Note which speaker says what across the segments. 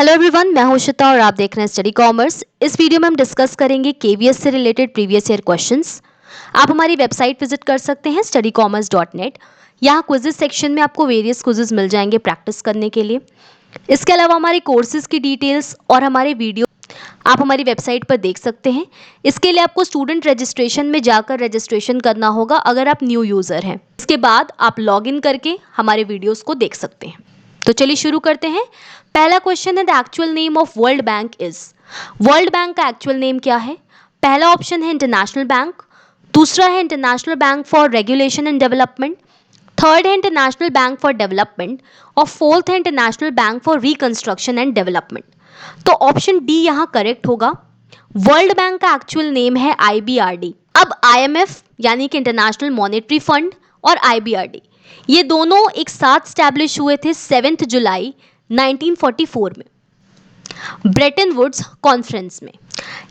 Speaker 1: Hello everyone, मैं हूं श्वेता और आप देख रहे हैं स्टडी कॉमर्स। इस वीडियो में हम डिस्कस करेंगे केवीएस से रिलेटेड प्रीवियस ईयर क्वेश्चंस। आप हमारी वेबसाइट विजिट कर सकते हैं studycommerce.net। यहाँ क्विजेस सेक्शन में आपको वेरियस क्विजेस मिल जाएंगे प्रैक्टिस करने के लिए। इसके अलावा हमारे कोर्सेज की डिटेल्स और हमारे वीडियो आप हमारी वेबसाइट पर देख सकते हैं। इसके लिए आपको स्टूडेंट रजिस्ट्रेशन में जाकर रजिस्ट्रेशन करना होगा अगर आप न्यू यूज़र हैं। इसके बाद आप लॉग इन करके हमारे वीडियोज़ को देख सकते हैं। तो चलिए शुरू करते हैं। पहला क्वेश्चन है the actual name of world bank is. World bank का एक्चुअल नेम क्या है? पहला ऑप्शन है इंटरनेशनल बैंक, दूसरा है international bank for regulation and development, third है इंटरनेशनल बैंक फॉर डेवलपमेंट और फोर्थ है international bank for reconstruction and development. तो ऑप्शन डी यहाँ करेक्ट होगा। वर्ल्ड बैंक का एक्चुअल नेम है IBRD। अब IMF यानी कि इंटरनेशनल मॉनेटरी फंड और IBRD ये दोनों एक साथ स्टैब्लिश हुए थे 7 जुलाई 1944 में ब्रेटन वुड्स कॉन्फ्रेंस में।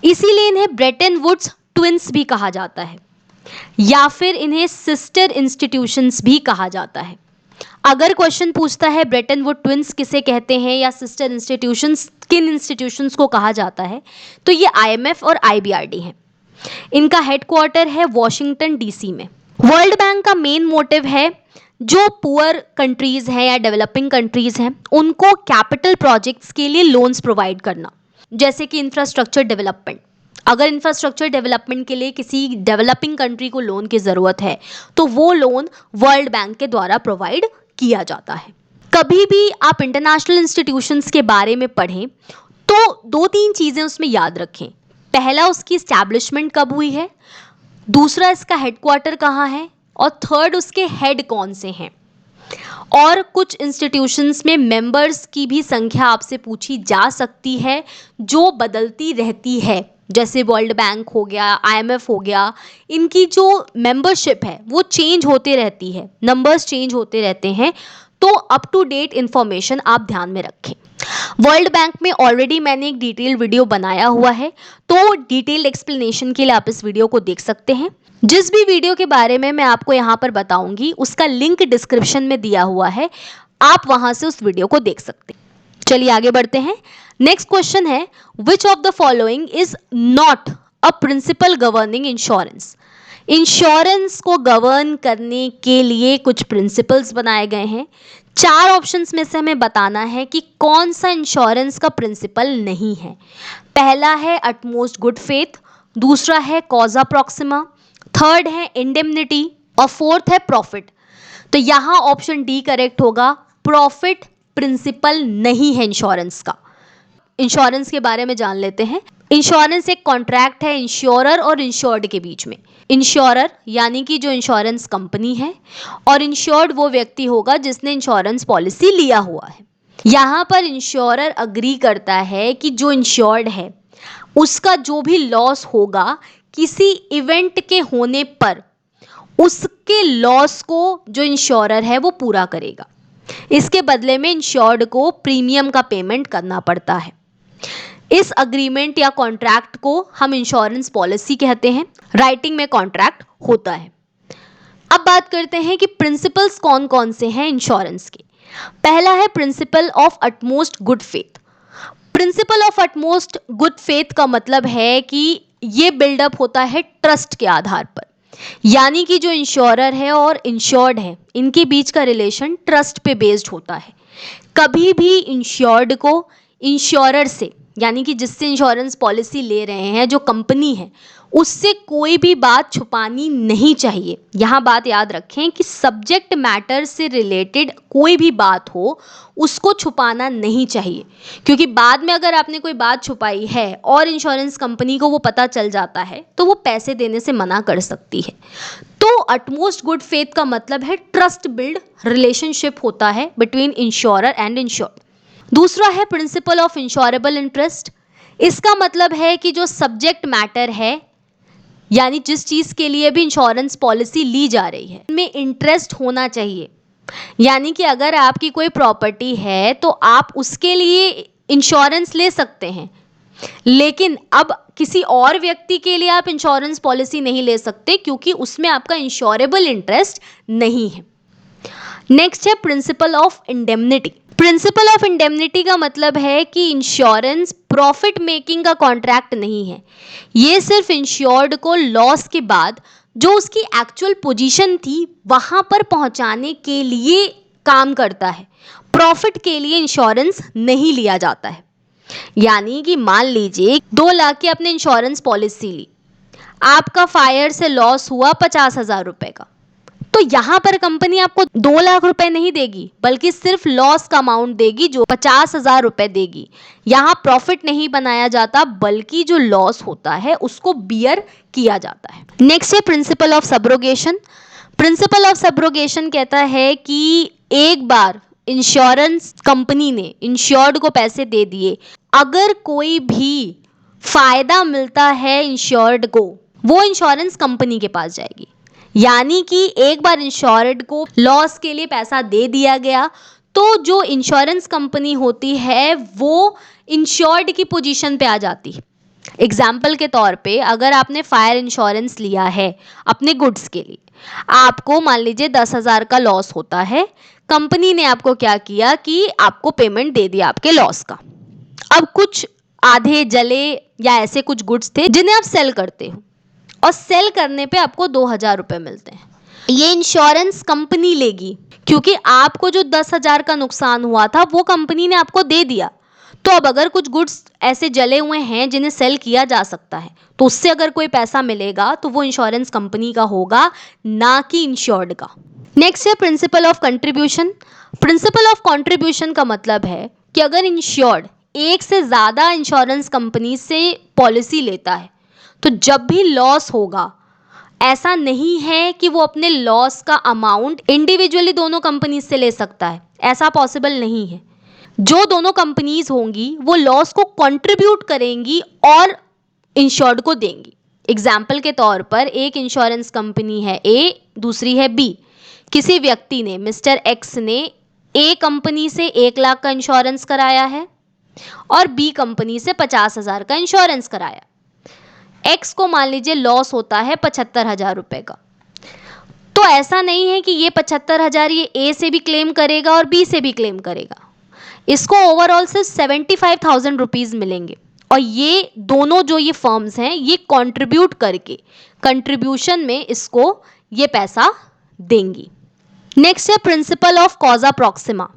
Speaker 1: इसीलिए इन्हें ब्रेटन वुड्स ट्विंस भी कहा जाता है या फिर इन्हें सिस्टर इंस्टीट्यूशंस भी कहा जाता है। अगर क्वेश्चन पूछता है ब्रेटन वुड ट्विंस किसे कहते हैं या सिस्टर इंस्टीट्यूशंस किन इंस्टीट्यूशंस को कहा जाता है, तो ये IMF और IBRD हैं। इनका हेडक्वार्टर है वॉशिंगटन DC में। वर्ल्ड बैंक का मेन मोटिव है जो पुअर कंट्रीज हैं या डेवलपिंग कंट्रीज हैं उनको कैपिटल प्रोजेक्ट्स के लिए लोन्स प्रोवाइड करना, जैसे कि इंफ्रास्ट्रक्चर डेवलपमेंट। अगर इंफ्रास्ट्रक्चर डेवलपमेंट के लिए किसी डेवलपिंग कंट्री को लोन की ज़रूरत है तो वो लोन वर्ल्ड बैंक के द्वारा प्रोवाइड किया जाता है। कभी भी आप इंटरनेशनल इंस्टीट्यूशंस के बारे में पढ़ें तो 2-3 चीज़ें उसमें याद रखें। पहला, उसकी इस्टेब्लिशमेंट कब हुई है, दूसरा इसका हेडक्वार्टर कहाँ है और थर्ड उसके हेड कौन से हैं। और कुछ इंस्टीट्यूशंस में मेंबर्स की भी संख्या आपसे पूछी जा सकती है जो बदलती रहती है, जैसे वर्ल्ड बैंक हो गया, IMF हो गया। इनकी जो मेंबरशिप है वो चेंज होते रहती है, नंबर्स चेंज होते रहते हैं, तो अप टू डेट इंफॉर्मेशन आप ध्यान में रखें। वर्ल्ड बैंक में ऑलरेडी मैंने एक डिटेल वीडियो बनाया हुआ है, तो डिटेल एक्सप्लेनेशन के लिए आप इस वीडियो को देख सकते हैं। जिस भी वीडियो के बारे में मैं आपको यहाँ पर बताऊंगी उसका लिंक डिस्क्रिप्शन में दिया हुआ है, आप वहां से उस वीडियो को देख सकते हैं। चलिए आगे बढ़ते हैं। नेक्स्ट क्वेश्चन है which of the following is not a principle governing insurance. Insurance को गवर्न करने के लिए कुछ प्रिंसिपल्स बनाए गए हैं। 4 ऑप्शंस में से हमें बताना है कि कौन सा इंश्योरेंस का प्रिंसिपल नहीं है। पहला है अटमोस्ट गुड फेथ, दूसरा है कॉजा प्रॉक्सिमा, थर्ड है इंडेमनिटी और फोर्थ है प्रॉफिट। तो यहाँ ऑप्शन डी करेक्ट होगा। प्रॉफिट प्रिंसिपल नहीं है इंश्योरेंस का। इंश्योरेंस के बारे में जान लेते हैं। इंश्योरेंस एक कॉन्ट्रैक्ट है इंश्योरर और इंश्योर्ड के बीच में। इंश्योरर यानी कि जो इंश्योरेंस कंपनी है और इंश्योर्ड वो व्यक्ति होगा जिसने इंश्योरेंस पॉलिसी लिया हुआ है। यहाँ पर इंश्योरर अग्री करता है कि जो इंश्योर्ड है उसका जो भी लॉस होगा किसी इवेंट के होने पर उसके लॉस को जो इंश्योरर है वो पूरा करेगा। इसके बदले में इंश्योर्ड को प्रीमियम का पेमेंट करना पड़ता है। इस अग्रीमेंट या कॉन्ट्रैक्ट को हम इंश्योरेंस पॉलिसी कहते हैं। राइटिंग में कॉन्ट्रैक्ट होता है। अब बात करते हैं कि प्रिंसिपल्स कौन कौन से हैं इंश्योरेंस के। पहला है principle of utmost good faith. Principle of utmost good faith का मतलब है कि ये बिल्डअप होता है ट्रस्ट के आधार पर, यानी कि जो इंश्योरर है और इंश्योर्ड है इनके बीच का रिलेशन ट्रस्ट पे बेस्ड होता है। कभी भी इंश्योर्ड को इंश्योरर से, यानी कि जिससे इंश्योरेंस पॉलिसी ले रहे हैं जो कंपनी है, उससे कोई भी बात छुपानी नहीं चाहिए। यहाँ बात याद रखें कि सब्जेक्ट मैटर से रिलेटेड कोई भी बात हो उसको छुपाना नहीं चाहिए, क्योंकि बाद में अगर आपने कोई बात छुपाई है और इंश्योरेंस कंपनी को वो पता चल जाता है तो वो पैसे देने से मना कर सकती है। तो अटमोस्ट गुड फेथ का मतलब है ट्रस्ट बिल्ड रिलेशनशिप होता है बिटवीन इंश्योरर एंड इंश्योर्ड। दूसरा है प्रिंसिपल ऑफ इंश्योरेबल इंटरेस्ट। इसका मतलब है कि जो सब्जेक्ट मैटर है, यानी जिस चीज़ के लिए भी इंश्योरेंस पॉलिसी ली जा रही है, में इंटरेस्ट होना चाहिए। यानी कि अगर आपकी कोई प्रॉपर्टी है तो आप उसके लिए इंश्योरेंस ले सकते हैं, लेकिन अब किसी और व्यक्ति के लिए आप इंश्योरेंस पॉलिसी नहीं ले सकते क्योंकि उसमें आपका इंश्योरेबल इंटरेस्ट नहीं है। नेक्स्ट है principle of indemnity. Principle of indemnity का मतलब है कि इंश्योरेंस प्रॉफिट मेकिंग का कॉन्ट्रैक्ट नहीं है, ये सिर्फ इंश्योर्ड को लॉस के बाद जो उसकी एक्चुअल पोजीशन थी वहां पर पहुंचाने के लिए काम करता है। प्रॉफिट के लिए इंश्योरेंस नहीं लिया जाता है। यानी कि मान लीजिए 2 लाख की आपने इंश्योरेंस पॉलिसी ली, आपका फायर से लॉस हुआ 50,000 रुपए का, तो यहां पर कंपनी आपको 2 लाख रुपए नहीं देगी, बल्कि सिर्फ लॉस का अमाउंट देगी जो 50,000 रुपए देगी। यहां प्रॉफिट नहीं बनाया जाता, बल्कि जो लॉस होता है उसको बियर किया जाता है। नेक्स्ट है principle of subrogation. Principle of subrogation कहता है कि एक बार इंश्योरेंस कंपनी ने इंश्योर्ड को पैसे दे दिए, अगर कोई भी फायदा मिलता है इंश्योर्ड को, वो इंश्योरेंस कंपनी के पास जाएगी। यानी कि एक बार इंश्योर्ड को लॉस के लिए पैसा दे दिया गया, तो जो इंश्योरेंस कंपनी होती है वो इंश्योर्ड की पोजीशन पे आ जाती है। एग्जाम्पल के तौर पे अगर आपने फायर इंश्योरेंस लिया है अपने गुड्स के लिए, आपको मान लीजिए 10,000 का लॉस होता है, कंपनी ने आपको क्या किया कि आपको पेमेंट दे दिया आपके लॉस का। अब कुछ आधे जले या ऐसे कुछ गुड्स थे जिन्हें आप सेल करते हो, और सेल करने पे आपको 2,000 रुपए मिलते हैं। ये इंश्योरेंस कंपनी लेगी, क्योंकि आपको जो 10,000 का नुकसान हुआ था वो कंपनी ने आपको दे दिया। तो अब अगर कुछ गुड्स ऐसे जले हुए हैं जिन्हें सेल किया जा सकता है, तो उससे अगर कोई पैसा मिलेगा तो वो इंश्योरेंस कंपनी का होगा, ना कि इंश्योर्ड का। नेक्स्ट है principle of contribution. Principle of contribution का मतलब है कि अगर इंश्योर्ड एक से ज़्यादा इंश्योरेंस कंपनी से पॉलिसी लेता है, तो जब भी लॉस होगा, ऐसा नहीं है कि वो अपने लॉस का अमाउंट इंडिविजुअली दोनों कंपनी से ले सकता है, ऐसा पॉसिबल नहीं है। जो दोनों कंपनीज होंगी वो लॉस को कंट्रीब्यूट करेंगी और इंश्योर्ड को देंगी। एग्जाम्पल के तौर पर एक इंश्योरेंस कंपनी है ए, दूसरी है बी। किसी व्यक्ति ने, मिस्टर एक्स ने ए कंपनी से 1 लाख का इंश्योरेंस कराया है और बी कंपनी से 50,000 का इंश्योरेंस कराया। एक्स को मान लीजिए लॉस होता है 75,000 रुपए का, तो ऐसा नहीं है कि ये 75,000 ये ए से भी क्लेम करेगा और बी से भी क्लेम करेगा। इसको ओवरऑल सिर्फ 75,000 रुपीज़ मिलेंगे, और ये दोनों जो ये फर्म्स हैं ये कंट्रीब्यूट करके कंट्रीब्यूशन में इसको ये पैसा देंगी। नेक्स्ट है प्रिंसिपल ऑफ कॉजा प्रॉक्सिमा।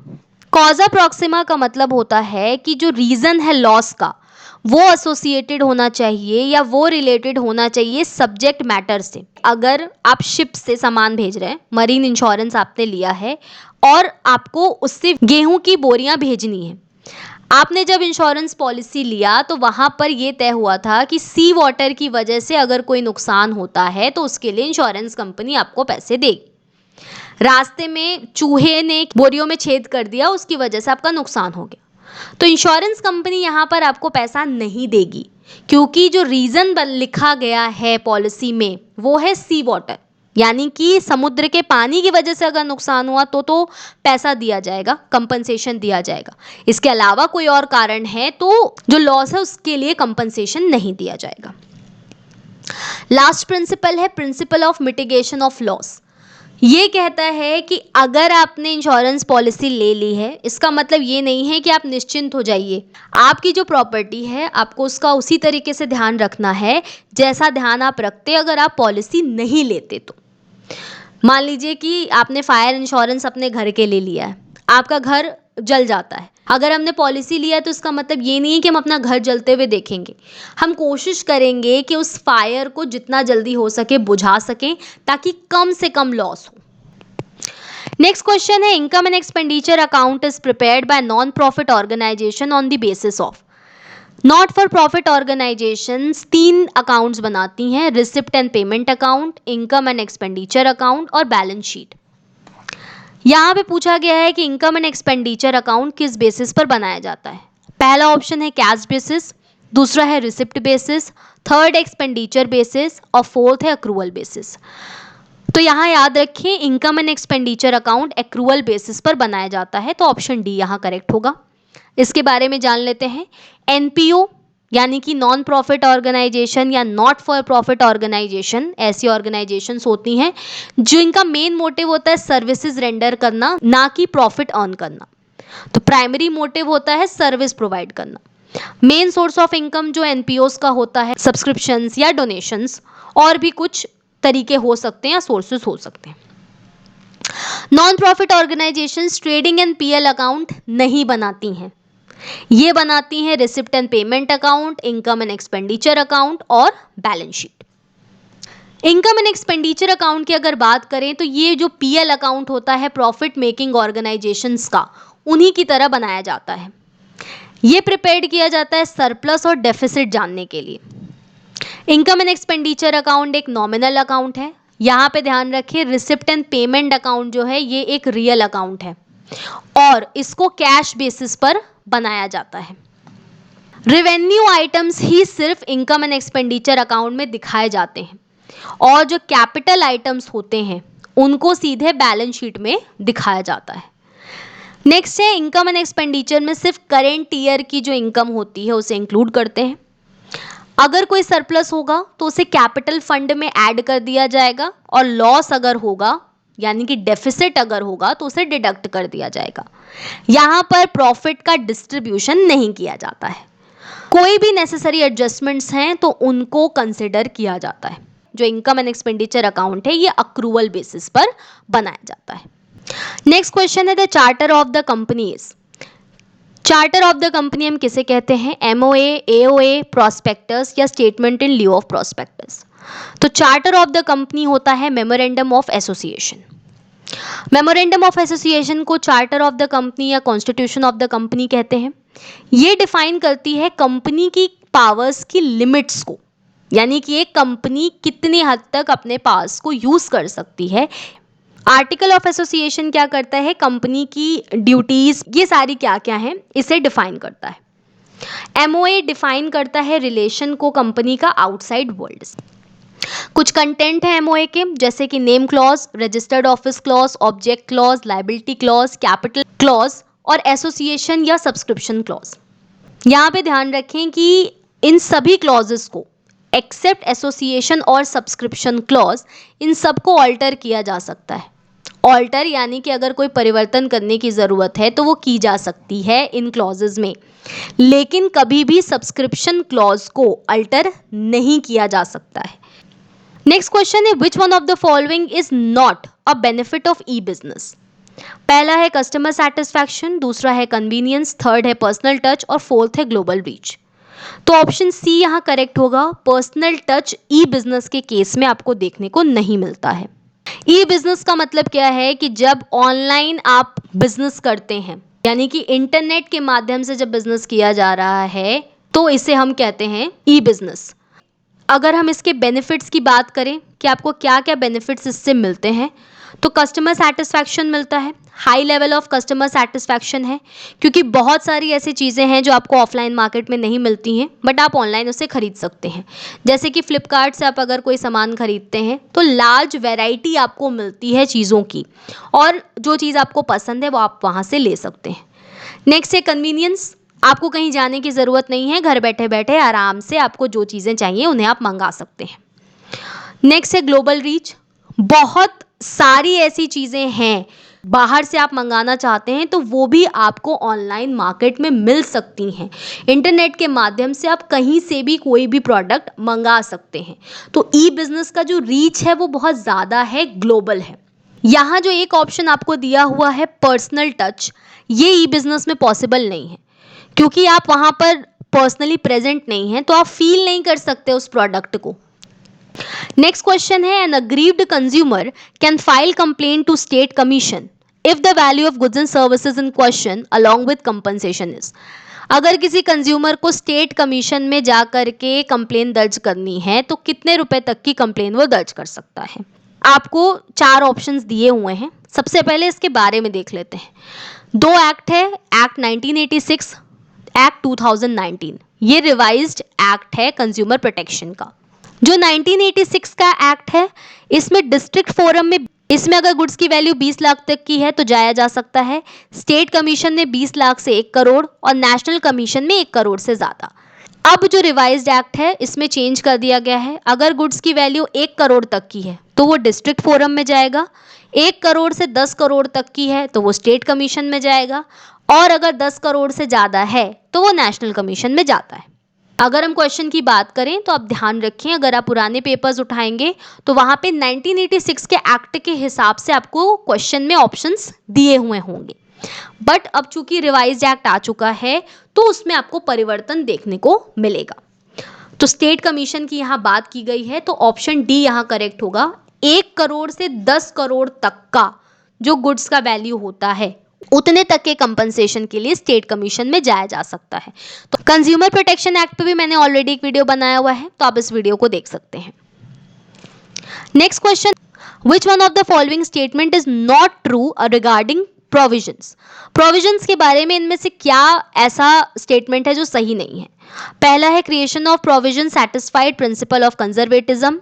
Speaker 1: कॉजा प्रॉक्सिमा का मतलब होता है कि जो रीज़न है लॉस का वो एसोसिएटेड होना चाहिए या वो रिलेटेड होना चाहिए सब्जेक्ट मैटर से। अगर आप शिप से सामान भेज रहे हैं, मरीन इंश्योरेंस आपने लिया है और आपको उससे गेहूं की बोरियां भेजनी है, आपने जब इंश्योरेंस पॉलिसी लिया तो वहां पर यह तय हुआ था कि सी वाटर की वजह से अगर कोई नुकसान होता है तो उसके लिए इंश्योरेंस कंपनी आपको पैसे देगी। रास्ते में चूहे ने बोरियों में छेद कर दिया, उसकी वजह से आपका नुकसान हो गया, तो इंश्योरेंस कंपनी यहाँ पर आपको पैसा नहीं देगी, क्योंकि जो रीज़न लिखा गया है पॉलिसी में वो है सी वाटर, यानी कि समुद्र के पानी की वजह से अगर नुकसान हुआ तो पैसा दिया जाएगा, कंपनसेशन दिया जाएगा। इसके अलावा कोई और कारण है तो जो लॉस है उसके लिए कंपनसेशन नहीं दिया जाएगा। लास्ट प्रिंसिपल है principle of mitigation of loss. ये कहता है कि अगर आपने इंश्योरेंस पॉलिसी ले ली है, इसका मतलब ये नहीं है कि आप निश्चिंत हो जाइए। आपकी जो प्रॉपर्टी है आपको उसका उसी तरीके से ध्यान रखना है जैसा ध्यान आप रखते अगर आप पॉलिसी नहीं लेते तो। मान लीजिए कि आपने फायर इंश्योरेंस अपने घर के लिए लिया है, आपका घर जल जाता है, अगर हमने पॉलिसी लिया है तो इसका मतलब ये नहीं है कि हम अपना घर जलते हुए देखेंगे। हम कोशिश करेंगे कि उस फायर को जितना जल्दी हो सके बुझा सकें ताकि कम से कम लॉस हो। नेक्स्ट क्वेश्चन है income and expenditure account is prepared by non profit organisation on the basis of. Not for profit organisations 3 accounts बनाती हैं, receipt and payment account, income and expenditure account और बैलेंस शीट। यहाँ पे पूछा गया है कि इनकम एंड एक्सपेंडिचर अकाउंट किस बेसिस पर बनाया जाता है। पहला ऑप्शन है कैश बेसिस, दूसरा है receipt basis, third expenditure basis और फोर्थ है अक्रूवल बेसिस। तो यहाँ याद रखिए income and expenditure account accrual basis पर बनाया जाता है, तो ऑप्शन डी यहाँ करेक्ट होगा। इसके बारे में जान लेते हैं। एनपीओ यानी कि नॉन प्रॉफिट ऑर्गेनाइजेशन या नॉट फॉर प्रॉफिट ऑर्गेनाइजेशन, ऐसी ऑर्गेनाइजेशंस होती हैं जिनका मेन मोटिव होता है सर्विसेज रेंडर करना, ना कि प्रॉफिट अर्न करना। तो प्राइमरी मोटिव होता है सर्विस प्रोवाइड करना। मेन सोर्स ऑफ इनकम जो एनपीओस का होता है सब्सक्रिप्शंस या डोनेशंस, और भी कुछ तरीके हो सकते हैं या सोर्सेस हो सकते हैं। Non profit organisations trading and PL account नहीं बनाती हैं, ये बनाती हैं receipt and payment account, income and expenditure account और balance sheet. Income and expenditure account की अगर बात करें तो ये जो पीएल अकाउंट होता है प्रॉफिट मेकिंग ऑर्गेनाइजेशंस का, उन्हीं की तरह बनाया जाता है। ये प्रिपेयर्ड किया जाता है सरप्लस और डेफिसिट जानने के लिए। इनकम एंड एक्सपेंडिचर अकाउंट एक नॉमिनल अकाउंट है। यहाँ पे ध्यान रखिए रिसिप्ट एंड पेमेंट अकाउंट जो है ये एक रियल अकाउंट है और इसको कैश बेसिस पर बनाया जाता है। रेवेन्यू आइटम्स ही सिर्फ इनकम एंड एक्सपेंडिचर अकाउंट में दिखाए जाते हैं और जो कैपिटल आइटम्स होते हैं उनको सीधे बैलेंस शीट में दिखाया जाता है। नेक्स्ट है इनकम एंड एक्सपेंडिचर में सिर्फ करेंट ईयर की जो इनकम होती है उसे इंक्लूड करते हैं। अगर कोई सरप्लस होगा तो उसे कैपिटल फंड में ऐड कर दिया जाएगा और लॉस अगर होगा यानी कि डेफिसिट अगर होगा तो उसे डिडक्ट कर दिया जाएगा। यहाँ पर प्रॉफिट का डिस्ट्रीब्यूशन नहीं किया जाता है। कोई भी नेसेसरी एडजस्टमेंट्स हैं तो उनको कंसिडर किया जाता है। जो इनकम एंड एक्सपेंडिचर अकाउंट है ये अक्रूवल बेसिस पर बनाया जाता है। नेक्स्ट क्वेश्चन है the charter of the company is. Charter of the company हम किसे कहते हैं? एमओए, एओए, प्रॉस्पेक्टस या statement in lieu of prospectus. तो चार्टर ऑफ द कंपनी होता है memorandum of association. Memorandum of association को चार्टर ऑफ द कंपनी या कॉन्स्टिट्यूशन ऑफ द कंपनी कहते हैं। ये डिफाइन करती है कंपनी की पावर्स की लिमिट्स को, यानी कि एक कंपनी कितनी हद तक अपने पावर्स को यूज कर सकती है। आर्टिकल ऑफ एसोसिएशन क्या करता है? कंपनी की ड्यूटीज ये सारी क्या क्या हैं इसे डिफाइन करता है। एमओए डिफाइन करता है रिलेशन को कंपनी का आउटसाइड वर्ल्ड से। कुछ कंटेंट है एमओए के जैसे कि name clause, registered office clause, object clause, liability clause, capital clause और एसोसिएशन या सब्सक्रिप्शन क्लॉज। यहाँ पे ध्यान रखें कि इन सभी क्लॉजेस को एक्सेप्ट एसोसिएशन और सब्सक्रिप्शन क्लॉज इन सबको ऑल्टर किया जा सकता है। ऑल्टर यानी कि अगर कोई परिवर्तन करने की ज़रूरत है तो वो की जा सकती है इन क्लॉजेज में, लेकिन कभी भी सब्सक्रिप्शन क्लॉज को अल्टर नहीं किया जा सकता है। नेक्स्ट क्वेश्चन है which one of the following is not a benefit of E business. पहला है कस्टमर सेटिस्फैक्शन, दूसरा है कन्वीनियंस, थर्ड है पर्सनल टच और फोर्थ है ग्लोबल रीच। तो ऑप्शन सी यहाँ करेक्ट होगा। पर्सनल टच ई बिजनेस के केस में आपको देखने को नहीं मिलता है। ई बिजनेस का मतलब क्या है कि जब ऑनलाइन आप बिजनेस करते हैं यानी कि इंटरनेट के माध्यम से जब बिजनेस किया जा रहा है तो इसे हम कहते हैं ई बिजनेस। अगर हम इसके बेनिफिट्स की बात करें कि आपको क्या क्या बेनिफिट्स इससे मिलते हैं तो कस्टमर सेटिस्फैक्शन मिलता है, high level of customer satisfaction है क्योंकि बहुत सारी ऐसी चीज़ें हैं जो आपको ऑफलाइन मार्केट में नहीं मिलती हैं बट आप ऑनलाइन उसे खरीद सकते हैं। जैसे कि फ्लिपकार्ट से आप अगर कोई सामान खरीदते हैं तो लार्ज वैरायटी आपको मिलती है चीज़ों की और जो चीज़ आपको पसंद है वो आप वहाँ से ले सकते हैं। नेक्स्ट है कन्वीनियंस। आपको कहीं जाने की ज़रूरत नहीं है, घर बैठे बैठे आराम से आपको जो चीज़ें चाहिए उन्हें आप मंगा सकते हैं। नेक्स्ट है ग्लोबल रीच। बहुत सारी ऐसी चीज़ें हैं बाहर से आप मंगाना चाहते हैं तो वो भी आपको ऑनलाइन मार्केट में मिल सकती हैं। इंटरनेट के माध्यम से आप कहीं से भी कोई भी प्रोडक्ट मंगा सकते हैं। तो ई बिजनेस का जो रीच है वो बहुत ज़्यादा है, ग्लोबल है। यहाँ जो एक ऑप्शन आपको दिया हुआ है पर्सनल टच, ये ई बिजनेस में पॉसिबल नहीं है क्योंकि आप वहाँ पर पर्सनली प्रेजेंट नहीं हैं तो आप फील नहीं कर सकते उस प्रोडक्ट को। नेक्स्ट क्वेश्चन है an aggrieved consumer can file complaint to state commission if the value of goods and services in question along with compensation is. अगर किसी कंज्यूमर को स्टेट कमीशन में जा कर के कंप्लेन दर्ज करनी है तो कितने रुपए तक की कंप्लेन वो दर्ज कर सकता है? आपको 4 ऑप्शंस दिए हुए हैं। सबसे पहले इसके बारे में देख लेते हैं। 2 एक्ट है, एक्ट 1986, एक्ट 2019। ये रिवाइज्ड एक्ट है कंज्यूमर प्रोटेक्शन का। जो 1986 का एक्ट है इसमें डिस्ट्रिक्ट फोरम में इसमें अगर गुड्स की वैल्यू 20 लाख तक की है तो जाया जा सकता है। स्टेट कमीशन में 20 लाख से 1 करोड़ और नेशनल कमीशन में 1 करोड़ से ज़्यादा। अब जो रिवाइज्ड एक्ट है इसमें चेंज कर दिया गया है। अगर गुड्स की वैल्यू 1 करोड़ तक की है तो वो डिस्ट्रिक्ट फोरम में जाएगा, 1 करोड़ से 10 करोड़ तक की है तो वो स्टेट कमीशन में जाएगा और अगर 10 करोड़ से ज़्यादा है तो वो नेशनल कमीशन में जाता है। अगर हम क्वेश्चन की बात करें तो आप ध्यान रखें, अगर आप पुराने पेपर्स उठाएंगे तो वहाँ पे 1986 के एक्ट के हिसाब से आपको क्वेश्चन में ऑप्शंस दिए हुए होंगे, बट अब चूंकि रिवाइज्ड एक्ट आ चुका है तो उसमें आपको परिवर्तन देखने को मिलेगा। तो स्टेट कमीशन की यहाँ बात की गई है तो ऑप्शन डी यहाँ करेक्ट होगा। 1 करोड़ से 10 करोड़ तक का जो गुड्स का वैल्यू होता है उतने तक के कंपनसेशन के लिए स्टेट कमीशन में जाया जा सकता है। तो कंज्यूमर प्रोटेक्शन एक्ट पे भी मैंने ऑलरेडी एक वीडियो बनाया हुआ है, तो आप इस वीडियो को देख सकते हैं। Next question, which one of the following statement is not true regarding provisions. Provisions के बारे में इनमें से क्या ऐसा स्टेटमेंट है जो सही नहीं है। पहला है creation of provision satisfied principle of conservatism,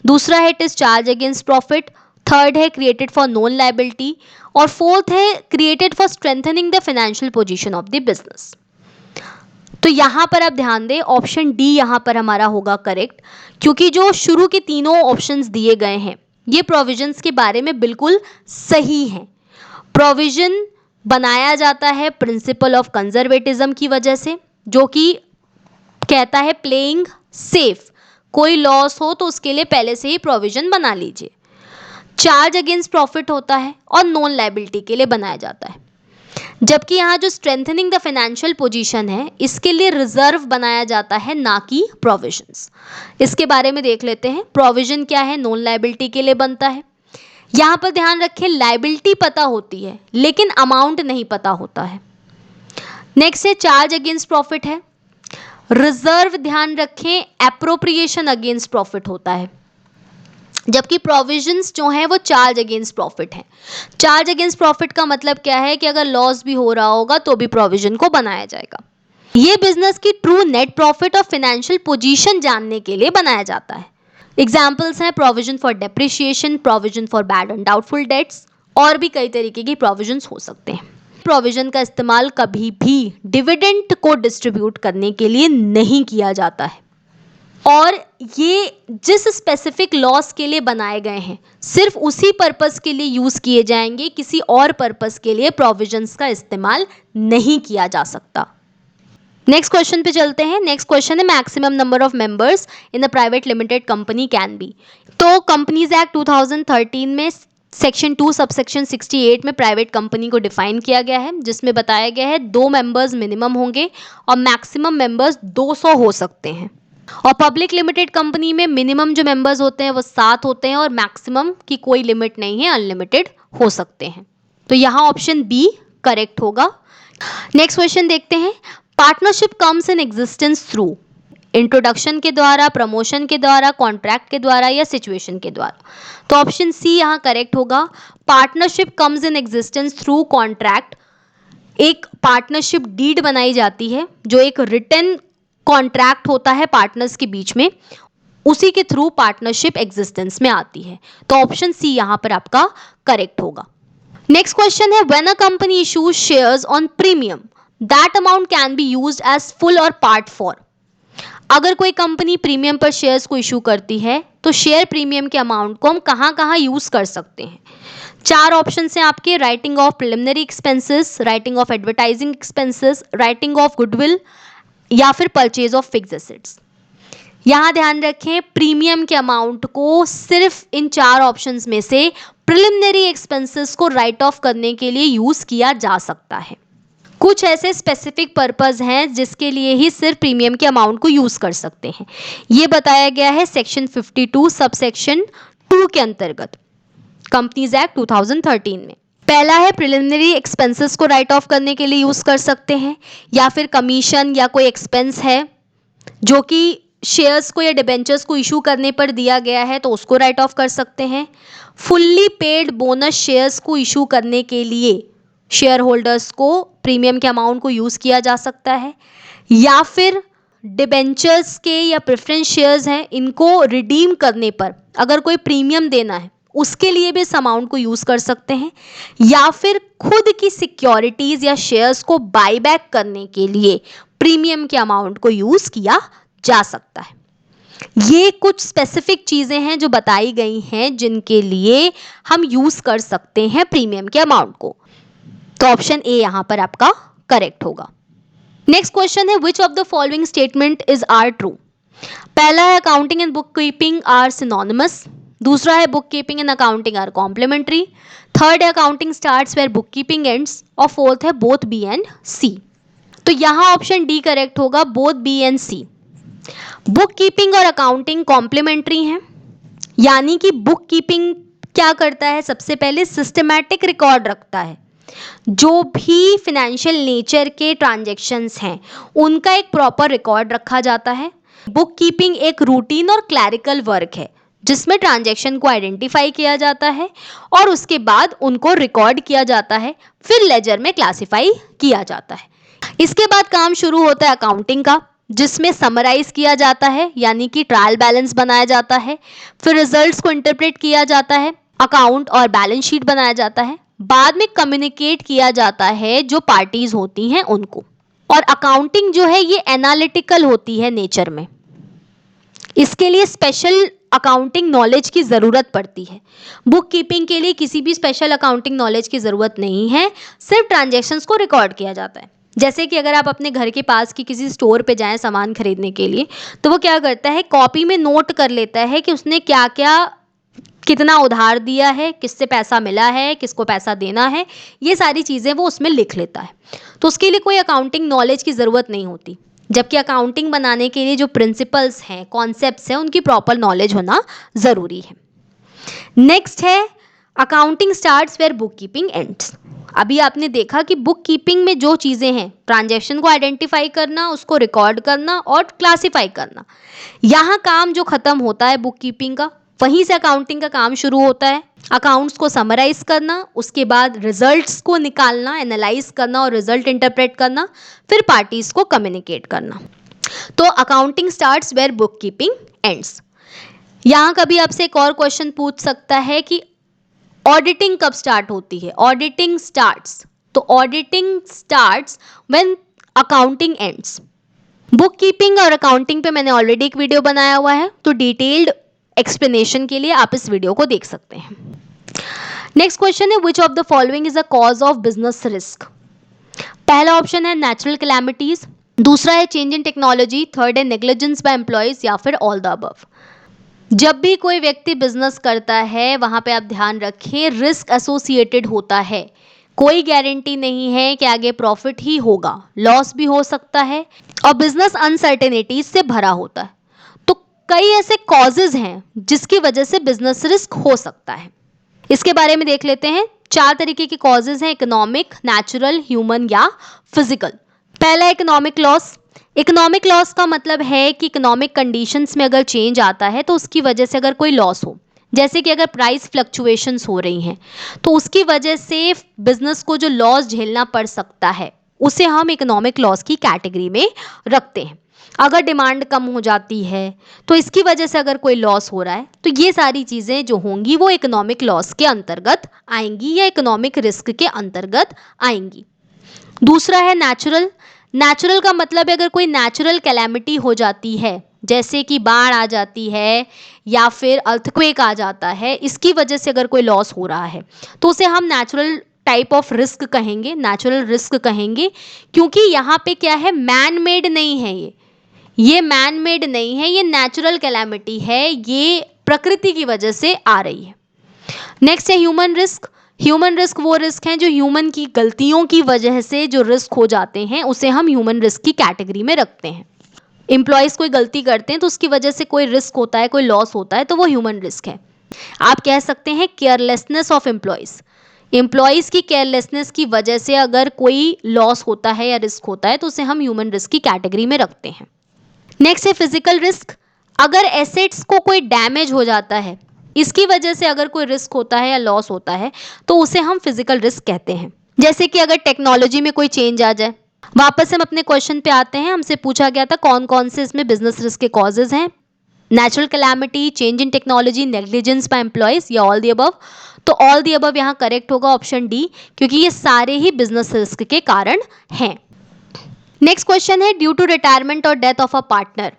Speaker 1: दूसरा है it is charge against profit, third है क्रिएटेड फॉर नॉन लायबिलिटी, और फोर्थ है created for strengthening the financial position of the business. तो यहां पर आप ध्यान दें, ऑप्शन डी यहां पर हमारा होगा करेक्ट, क्योंकि जो शुरू के तीनों ऑप्शंस दिए गए हैं ये प्रोविजंस के बारे में बिल्कुल सही हैं। प्रोविजन बनाया जाता है प्रिंसिपल ऑफ कंजर्वेटिज्म की वजह से, जो कि कहता है प्लेइंग सेफ, कोई लॉस हो तो उसके लिए पहले से ही प्रोविजन बना लीजिए। चार्ज अगेंस्ट प्रॉफिट होता है और नॉन लायबिलिटी के लिए बनाया जाता है, जबकि यहाँ जो स्ट्रेंथनिंग द फाइनेंशियल पोजीशन है इसके लिए रिजर्व बनाया जाता है, ना कि प्रोविजंस। इसके बारे में देख लेते हैं। प्रोविजन क्या है, नॉन लायबिलिटी के लिए बनता है। यहाँ पर ध्यान रखें, लायबिलिटी पता होती है लेकिन अमाउंट नहीं पता होता है। नेक्स्ट है चार्ज अगेंस्ट प्रॉफिट है। रिजर्व ध्यान रखें एप्रोप्रिएशन अगेंस्ट प्रॉफिट होता है, जबकि प्रोविजंस जो है वो चार्ज अगेंस्ट प्रॉफिट है। चार्ज अगेंस्ट प्रॉफिट का मतलब क्या है कि अगर लॉस भी हो रहा होगा तो भी प्रोविजन को बनाया जाएगा। ये बिजनेस की ट्रू नेट प्रॉफिट और फाइनेंशियल पोजीशन जानने के लिए बनाया जाता है। एग्जाम्पल्स हैं provision for depreciation, provision for bad and doubtful debts, और भी कई तरीके की प्रोविजंस हो सकते हैं। प्रोविजन का इस्तेमाल कभी भी डिविडेंड को डिस्ट्रीब्यूट करने के लिए नहीं किया जाता है, और ये जिस स्पेसिफिक लॉस के लिए बनाए गए हैं सिर्फ उसी पर्पस के लिए यूज किए जाएंगे, किसी और पर्पस के लिए प्रोविजंस का इस्तेमाल नहीं किया जा सकता। नेक्स्ट क्वेश्चन पे चलते हैं। नेक्स्ट क्वेश्चन है maximum number of members in the private limited company can be. तो कंपनीज एक्ट 2013 में सेक्शन 2 सबसेक्शन 68 में प्राइवेट कंपनी को डिफाइन किया गया है, जिसमें बताया गया है 2 मेंबर्स मिनिमम होंगे और मैक्सिमम मेंबर्स 200 हो सकते हैं। और पब्लिक लिमिटेड कंपनी में मिनिमम जो मेंबर्स होते हैं वो 7 होते हैं और मैक्सिमम की कोई लिमिट नहीं है, अनलिमिटेड हो सकते हैं। तो यहाँ ऑप्शन बी करेक्ट होगा। नेक्स्ट क्वेश्चन देखते हैं। Partnership comes in existence through, introduction के द्वारा, प्रमोशन के द्वारा, कॉन्ट्रैक्ट के द्वारा या सिचुएशन के द्वारा। तो ऑप्शन सी यहाँ करेक्ट होगा। Partnership comes in existence through contract. एक पार्टनरशिप डीड बनाई जाती है जो एक रिटन कॉन्ट्रैक्ट होता है पार्टनर्स के बीच में, उसी के थ्रू पार्टनरशिप एग्जिस्टेंस में आती है। तो ऑप्शन सी यहां पर आपका करेक्ट होगा। नेक्स्ट क्वेश्चन है when a company issues shares on premium that amount can be used as full और पार्ट फॉर। अगर कोई कंपनी प्रीमियम पर शेयर्स को इशू करती है तो शेयर प्रीमियम के अमाउंट को हम कहां कहां यूज कर सकते हैं। 4 ऑप्शन हैं आपके, writing of preliminary expenses, writing of advertising expenses, writing of goodwill या फिर परचेज ऑफ फिक्स्ड एसेट्स। यहां ध्यान रखें, प्रीमियम के अमाउंट को सिर्फ इन 4 ऑप्शंस में से प्रिलिमिनरी एक्सपेंसेस को राइट ऑफ करने के लिए यूज किया जा सकता है। कुछ ऐसे स्पेसिफिक पर्पस हैं जिसके लिए ही सिर्फ प्रीमियम के अमाउंट को यूज कर सकते हैं। ये बताया गया है सेक्शन 52 सबसेक्शन 2 के अंतर्गत कंपनीज एक्ट 2013 में। पहला है प्रिलिमिनरी एक्सपेंसेस को राइट ऑफ करने के लिए यूज कर सकते हैं, या फिर कमीशन या कोई एक्सपेंस है जो कि शेयर्स को या डिबेंचर्स को इशू करने पर दिया गया है तो उसको राइट ऑफ कर सकते हैं। फुल्ली पेड बोनस शेयर्स को इशू करने के लिए शेयर होल्डर्स को प्रीमियम के अमाउंट को यूज किया जा सकता है, या फिर डिबेंचर्स के या प्रेफरेंस शेयर्स हैं इनको रिडीम करने पर अगर कोई प्रीमियम देना है उसके लिए भी इस अमाउंट को यूज कर सकते हैं, या फिर खुद की सिक्योरिटीज या शेयर्स को बायबैक करने के लिए प्रीमियम के अमाउंट को यूज किया जा सकता है। ये कुछ स्पेसिफिक चीजें हैं जो बताई गई हैं जिनके लिए हम यूज कर सकते हैं प्रीमियम के अमाउंट को। तो ऑप्शन ए यहां पर आपका करेक्ट होगा। नेक्स्ट क्वेश्चन है which of the following statement is are true. पहला है accounting and book keeping are synonymous, दूसरा है book keeping and accounting are complementary, third है accounting starts where book keeping ends, और फोर्थ है both B and C. तो यहां option D correct होगा, both B and C. Book keeping और accounting complementary हैं, यानी कि बुक कीपिंग क्या करता है, सबसे पहले सिस्टमैटिक रिकॉर्ड रखता है, जो भी फिनेंशियल नेचर के ट्रांजैक्शंस हैं उनका एक प्रॉपर रिकॉर्ड रखा जाता है। बुक कीपिंग एक रूटीन और क्लैरिकल वर्क है जिसमें ट्रांजैक्शन को आइडेंटिफाई किया जाता है और उसके बाद उनको रिकॉर्ड किया जाता है, फिर लेजर में क्लासिफाई किया जाता है। इसके बाद काम शुरू होता है अकाउंटिंग का, जिसमें समराइज किया जाता है, यानी कि ट्रायल बैलेंस बनाया जाता है, फिर रिजल्ट्स को इंटरप्रेट किया जाता है, अकाउंट और बैलेंस शीट बनाया जाता है, बाद में कम्युनिकेट किया जाता है जो पार्टीज होती हैं उनको। और अकाउंटिंग जो है ये एनालिटिकल होती है नेचर में, इसके लिए स्पेशल अकाउंटिंग नॉलेज की ज़रूरत पड़ती है। बुक कीपिंग के लिए किसी भी स्पेशल अकाउंटिंग नॉलेज की ज़रूरत नहीं है, सिर्फ ट्रांजैक्शंस को रिकॉर्ड किया जाता है। जैसे कि अगर आप अपने घर के पास की किसी स्टोर पे जाएं सामान खरीदने के लिए, तो वो क्या करता है, कॉपी में नोट कर लेता है कि उसने क्या क्या कितना उधार दिया है, किससे पैसा मिला है, किसको पैसा देना है, ये सारी चीज़ें वो उसमें लिख लेता है। तो उसके लिए कोई अकाउंटिंग नॉलेज की ज़रूरत नहीं होती, जबकि अकाउंटिंग बनाने के लिए जो प्रिंसिपल्स हैं, कॉन्सेप्ट्स हैं, उनकी प्रॉपर नॉलेज होना ज़रूरी है। नेक्स्ट है accounting starts where book keeping ends. अभी आपने देखा कि बुक कीपिंग में जो चीज़ें हैं, ट्रांजैक्शन को आइडेंटिफाई करना, उसको रिकॉर्ड करना और क्लासिफाई करना, यहाँ काम जो ख़त्म होता है बुक कीपिंग का, वहीं से अकाउंटिंग का काम शुरू होता है। अकाउंट्स को समराइज करना, उसके बाद रिजल्ट्स को निकालना, एनालाइज करना और रिजल्ट इंटरप्रेट करना, फिर पार्टीज को कम्युनिकेट करना। तो accounting starts where book keeping ends. यहाँ कभी आपसे एक और क्वेश्चन पूछ सकता है कि ऑडिटिंग कब स्टार्ट होती है। ऑडिटिंग स्टार्ट्स, तो auditing starts when accounting ends. Book keeping और अकाउंटिंग पे मैंने ऑलरेडी एक वीडियो बनाया हुआ है, तो डिटेल्ड एक्सप्लेनेशन के लिए आप इस वीडियो को देख सकते हैं। नेक्स्ट क्वेश्चन है which of the following is a cause of business risk. पहला ऑप्शन है नेचुरल कैलामिटीज, दूसरा है चेंज इन टेक्नोलॉजी, थर्ड है नेग्लिजेंस बाय एम्प्लॉयज, या फिर ऑल द अबव। जब भी कोई व्यक्ति बिजनेस करता है वहां पे आप ध्यान रखें रिस्क एसोसिएटेड होता है। कोई गारंटी नहीं है कि आगे प्रॉफिट ही होगा, लॉस भी हो सकता है, और बिजनेस अनसर्टेनिटीज से भरा होता है। तो कई ऐसे कॉजेज हैं जिसकी वजह से बिजनेस रिस्क हो सकता है। इसके बारे में देख लेते हैं। 4 तरीके के कॉजेज हैं, इकोनॉमिक, नेचुरल, ह्यूमन या फिजिकल। पहला इकोनॉमिक लॉस। इकोनॉमिक लॉस का मतलब है कि इकोनॉमिक कंडीशंस में अगर चेंज आता है तो उसकी वजह से अगर कोई लॉस हो, जैसे कि अगर प्राइस फ्लक्चुएशंस हो रही हैं तो उसकी वजह से बिजनेस को जो लॉस झेलना पड़ सकता है उसे हम इकोनॉमिक लॉस की कैटेगरी में रखते हैं। अगर डिमांड कम हो जाती है तो इसकी वजह से अगर कोई लॉस हो रहा है तो ये सारी चीज़ें जो होंगी वो इकोनॉमिक लॉस के अंतर्गत आएंगी या इकोनॉमिक रिस्क के अंतर्गत आएंगी। दूसरा है नेचुरल। नेचुरल का मतलब है अगर कोई नेचुरल कैलेमिटी हो जाती है, जैसे कि बाढ़ आ जाती है या फिर अर्थक्वेक आ जाता है, इसकी वजह से अगर कोई लॉस हो रहा है तो उसे हम नेचुरल टाइप ऑफ रिस्क कहेंगे, नेचुरल रिस्क कहेंगे, क्योंकि यहाँ पे क्या है, मैन मेड नहीं है, ये मैन मेड नहीं है, ये नेचुरल कैलेमिटी है, ये प्रकृति की वजह से आ रही है। नेक्स्ट है ह्यूमन रिस्क। ह्यूमन रिस्क वो रिस्क हैं जो ह्यूमन की गलतियों की वजह से जो रिस्क हो जाते हैं उसे हम ह्यूमन रिस्क की कैटेगरी में रखते हैं। एम्प्लॉयज़ कोई गलती करते हैं तो उसकी वजह से कोई रिस्क होता है, कोई लॉस होता है, तो वो ह्यूमन रिस्क है। आप कह सकते हैं केयरलेसनेस ऑफ एम्प्लॉयज़। एम्प्लॉयज़ की केयरलेसनेस की वजह से अगर कोई लॉस होता है या रिस्क होता है तो उसे हम ह्यूमन रिस्क की कैटेगरी में रखते हैं। नेक्स्ट है फिजिकल रिस्क। अगर एसेट्स को कोई डैमेज हो जाता है, इसकी वजह से अगर कोई रिस्क होता है या लॉस होता है तो उसे हम फिजिकल रिस्क कहते हैं। जैसे कि अगर टेक्नोलॉजी में कोई चेंज आ जाए। वापस हम अपने क्वेश्चन पे आते हैं। हमसे पूछा गया था कौन कौन से इसमें बिजनेस रिस्क के कॉजेज हैं, natural calamity, change in technology, negligence by employees या ऑल दी अबव। तो ऑल दी अबव यहाँ करेक्ट होगा, ऑप्शन डी, क्योंकि ये सारे ही बिजनेस रिस्क के कारण हैं। नेक्स्ट क्वेश्चन है ड्यू टू रिटायरमेंट और death of a partner.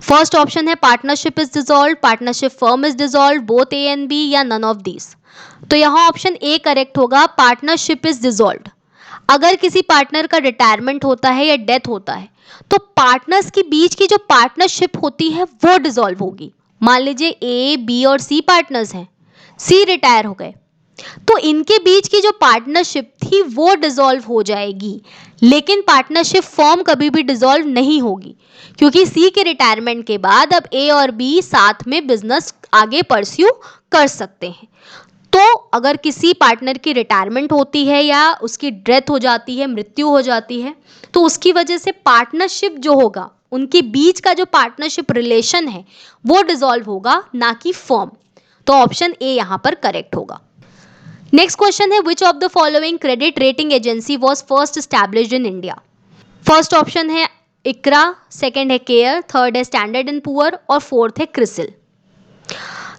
Speaker 1: First option है partnership is dissolve, partnership firm is dissolve, both A and B, या नन ऑफ दीज। तो यहाँ ऑप्शन ए करेक्ट होगा, पार्टनरशिप इज डिसॉल्व्ड। अगर किसी partner का रिटायरमेंट होता है या डेथ होता है तो पार्टनर्स के बीच की जो पार्टनरशिप होती है वो डिसॉल्व होगी। मान लीजिए ए, बी और सी पार्टनर्स हैं, सी रिटायर हो गए तो इनके बीच की जो पार्टनरशिप थी वो डिसॉल्व हो जाएगी, लेकिन पार्टनरशिप फॉर्म कभी भी डिसॉल्व नहीं होगी, क्योंकि सी के रिटायरमेंट के बाद अब ए और बी साथ में बिजनेस आगे परस्यू कर सकते हैं। तो अगर किसी पार्टनर की रिटायरमेंट होती है या उसकी डेथ हो जाती है, मृत्यु हो जाती है, तो उसकी वजह से पार्टनरशिप जो होगा, उनके बीच का जो पार्टनरशिप रिलेशन है वो डिसॉल्व होगा, ना कि फॉर्म। तो ऑप्शन ए यहाँ पर करेक्ट होगा। नेक्स्ट क्वेश्चन है, which of the following credit rating agency was first established in India? First option है इक्रा, सेकेंड है केयर, थर्ड है स्टैंडर्ड एंड पुअर और फोर्थ है क्रिसिल।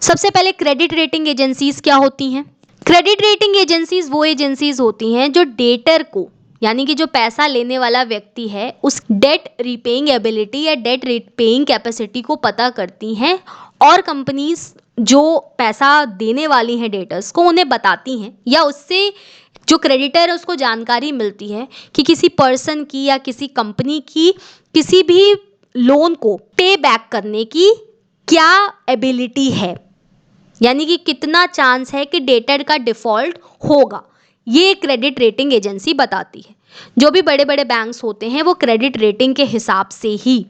Speaker 1: सबसे पहले क्रेडिट रेटिंग एजेंसीज क्या होती हैं? क्रेडिट रेटिंग एजेंसीज वो एजेंसीज होती हैं जो डेटर को, यानी कि जो पैसा लेने वाला व्यक्ति है, उस डेट रिपेइंग एबिलिटी या डेट रिपेइंग कैपेसिटी को पता करती हैं और कंपनीज जो पैसा देने वाली हैं डेटर्स को उन्हें बताती हैं, या उससे जो क्रेडिटर है उसको जानकारी मिलती है कि किसी पर्सन की या किसी कंपनी की किसी भी लोन को पे बैक करने की क्या एबिलिटी है, यानी कि कितना चांस है कि डेटर का डिफॉल्ट होगा। ये क्रेडिट रेटिंग एजेंसी बताती है। जो भी बड़े बड़े बैंक्स होते हैं वो क्रेडिट रेटिंग के हिसाब से ही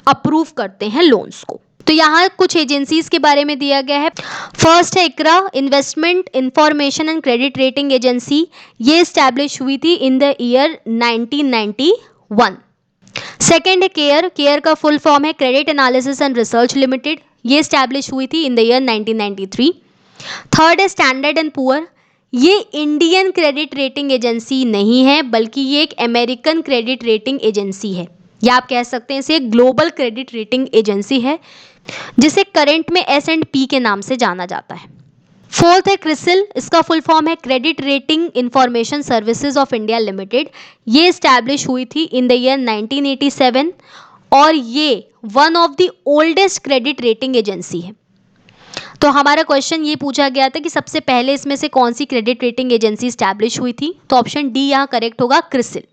Speaker 1: अप्रूव करते हैं लोन्स को। तो यहाँ कुछ एजेंसीज के बारे में दिया गया है। फर्स्ट है Iqra, investment information and credit rating agency. ये इस्टेब्लिश हुई थी इन द ईयर 1991। सेकेंड है केयर, केयर का फुल फॉर्म है credit analysis and research limited. ये इस्टेब्लिश हुई थी इन द ईयर 1993। थर्ड है स्टैंडर्ड एंड पुअर। ये इंडियन क्रेडिट रेटिंग एजेंसी नहीं है, बल्कि ये एक अमेरिकन क्रेडिट रेटिंग एजेंसी है, या आप कह सकते हैं इसे एक ग्लोबल क्रेडिट रेटिंग एजेंसी है, जिसे करंट में S&P के नाम से जाना जाता है। फोर्थ है क्रिसिल, इसका फुल फॉर्म है credit rating information services of India limited. ये इस्टेब्लिश हुई थी इन द ईयर 1987 और ये one of the oldest credit rating agency है। तो हमारा क्वेश्चन ये पूछा गया था कि सबसे पहले इसमें से कौन सी क्रेडिट रेटिंग एजेंसी इस्टेब्लिश हुई थी, तो ऑप्शन डी यहाँ करेक्ट होगा, क्रिसिल।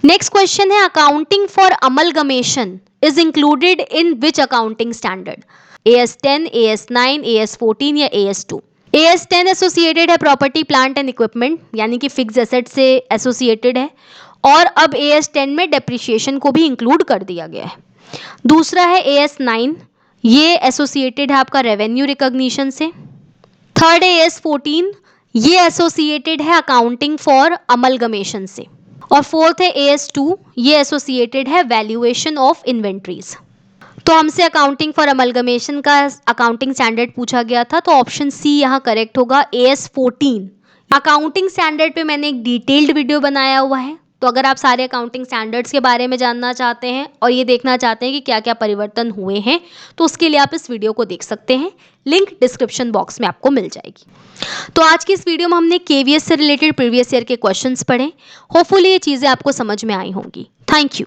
Speaker 1: नेक्स्ट क्वेश्चन है, accounting for amalgamation is included in which accounting standard? AS10, AS9, AS14 या AS2? AS10 एसोसिएटेड है प्रॉपर्टी प्लांट एंड इक्विपमेंट, यानी कि फिक्स एसेट से एसोसिएटेड है, और अब AS10 में डेप्रिसिएशन को भी इंक्लूड कर दिया गया है। दूसरा है AS9, ये एसोसिएटेड है आपका रेवेन्यू रिकॉग्निशन से। थर्ड है AS14, ये एसोसिएटेड है अकाउंटिंग फॉर अमलगमेशन से। और फोर्थ है AS2, ये एसोसिएटेड है वैल्यूएशन ऑफ इन्वेंट्रीज। तो हमसे अकाउंटिंग फॉर अमलगमेशन का अकाउंटिंग स्टैंडर्ड पूछा गया था, तो ऑप्शन सी यहाँ करेक्ट होगा, AS14। अकाउंटिंग स्टैंडर्ड पे मैंने एक डिटेल्ड वीडियो बनाया हुआ है, तो अगर आप सारे अकाउंटिंग स्टैंडर्ड्स के बारे में जानना चाहते हैं और ये देखना चाहते हैं कि क्या क्या परिवर्तन हुए हैं, तो उसके लिए आप इस वीडियो को देख सकते हैं, लिंक डिस्क्रिप्शन बॉक्स में आपको मिल जाएगी। तो आज की इस वीडियो में हमने KVS से रिलेटेड प्रीवियस ईयर के क्वेश्चंस पढ़े। होपफुली ये चीज़ें आपको समझ में आई होंगी। Thank you.